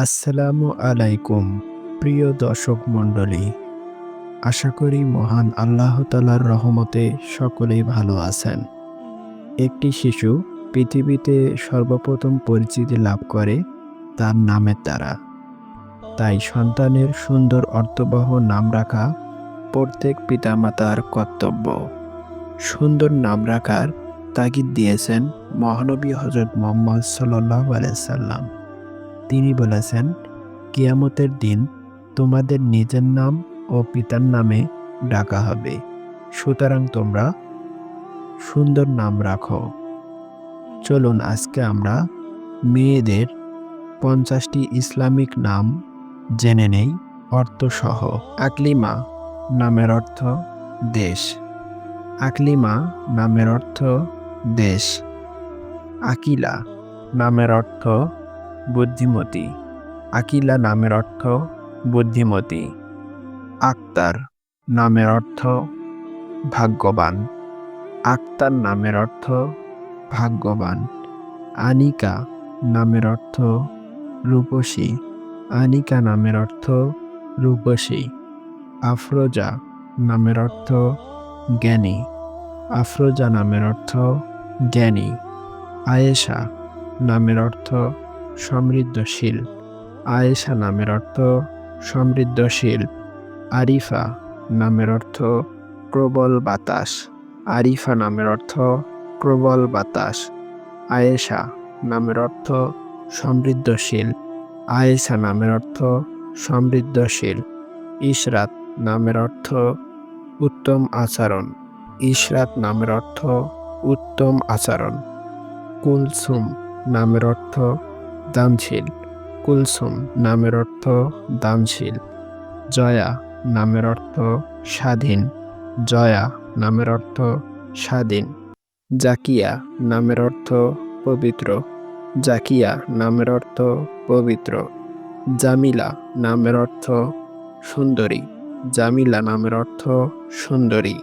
আসসালামু আলাইকুম প্রিয় দর্শক মণ্ডলী। আশা করি মহান আল্লাহ তাআলার রহমতে সকলেই ভালো আছেন। একটি শিশু পৃথিবীতে সর্বপ্রথম পরিচিতি লাভ করে তার নামের দ্বারা। তাই সন্তানের সুন্দর অর্থবহ নাম রাখা প্রত্যেক পিতামাতার কর্তব্য। সুন্দর নাম রাখার তাগিদ দিয়েছেন মহানবী হযরত মুহাম্মদ সাল্লাল্লাহু আলাইহি সাল্লাম। তিনি বলেছেন, কিয়ামতের দিন তোমাদের নিজের নাম ও পিতার নামে ডাকা হবে। সুতরাং তোমরা সুন্দর নাম রাখো। চলুন আজকে আমরা মেয়েদের 50টি ইসলামিক নাম জেনে নেই অর্থসহ। আকলিমা নামের অর্থ দেশ। আকলিমা নামের অর্থ দেশ। আকিলা নামের অর্থ বুদ্ধিমতী। আকিলা নামের অর্থ বুদ্ধিমতী। আক্তার নামের অর্থ ভাগ্যবান। আক্তার নামের অর্থ ভাগ্যবান। আনিকা নামের অর্থ রূপসী। আনিকা নামের অর্থ রূপসী। আফরোজা নামের অর্থ জ্ঞানী। আফরোজা নামের অর্থ জ্ঞানী। আয়েশা নামের অর্থ সমৃদ্ধশীল। আয়েশা নামের অর্থ সমৃদ্ধশীল। আরিফা নামের অর্থ প্রবল বাতাস। আরিফা নামের অর্থ প্রবল বাতাস। আয়েশা নামের অর্থ সমৃদ্ধশীল। আয়েশা নামের অর্থ সমৃদ্ধশীল। ইশরাত নামের অর্থ উত্তম আচরণ। ইশরাত নামের অর্থ উত্তম আচরণ। কুলসুম নামের অর্থ দানশীল। কুলসুম নামের অর্থ দানশীল। জয়া নামের অর্থ স্বাধীন। জয়া নামের অর্থ স্বাধীন। জাকিয়া নামের অর্থ পবিত্র। জাকিয়া নামের অর্থ পবিত্র। জামিলা নামের অর্থ সুন্দরী। জামিলা নামের অর্থ সুন্দরী।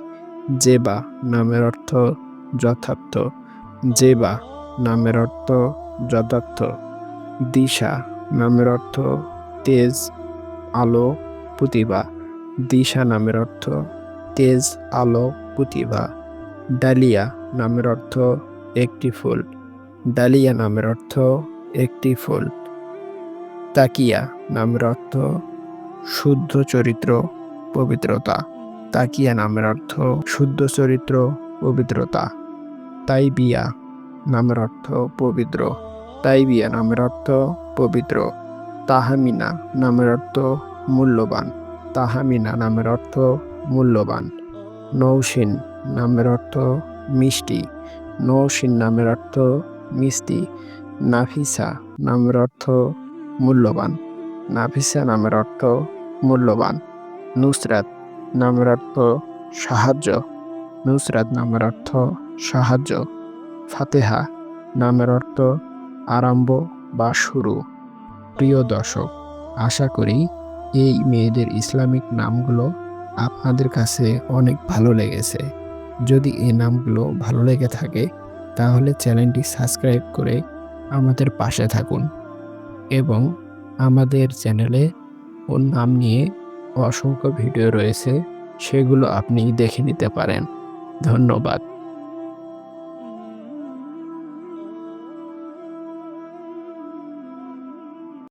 জেবা নামের অর্থ যথার্থ। জেবা নামের অর্থ যথার্থ। দিশা নামের অর্থ তেজ, আলো, প্রতিভা। দিশা নামের অর্থ তেজ, আলো, প্রতিভা। ডালিয়া নামের অর্থ একটি ফুল। ডালিয়া নামের অর্থ একটি ফুল। তাকিয়া নামের অর্থ শুদ্ধ চরিত্র, পবিত্রতা। তাকিয়া নামের অর্থ শুদ্ধ চরিত্র, পবিত্রতা। তাইবিয়া নামের অর্থ পবিত্র। তাইবিয়া নামের অর্থ পবিত্র। তাহমিনা নামের অর্থ মূল্যবান। তাহমিনা নামের অর্থ মূল্যবান। নৌশিন নামের অর্থ মিষ্টি। নৌশিন নামের অর্থ মিষ্টি। নাফিসা নামের অর্থ মূল্যবান। নাফিসা নামের অর্থ মূল্যবান। নুসরাত নামের অর্থ সাহায্য। নুসরাত নামের অর্থ সাহায্য। ফাতেহা নামের অর্থ আরম্ভ বা শুরু। প্রিয় দর্শক, আশা করি এই মেয়েদের ইসলামিক নামগুলো আপনাদের কাছে অনেক ভালো লেগেছে। যদি এই নামগুলো ভালো লেগে থাকে তাহলে চ্যানেলটি সাবস্ক্রাইব করে আমাদের পাশে থাকুন এবং আমাদের চ্যানেলে ওর নাম নিয়ে অসংখ্য ভিডিও রয়েছে, সেগুলো আপনি দেখে নিতে পারেন। ধন্যবাদ।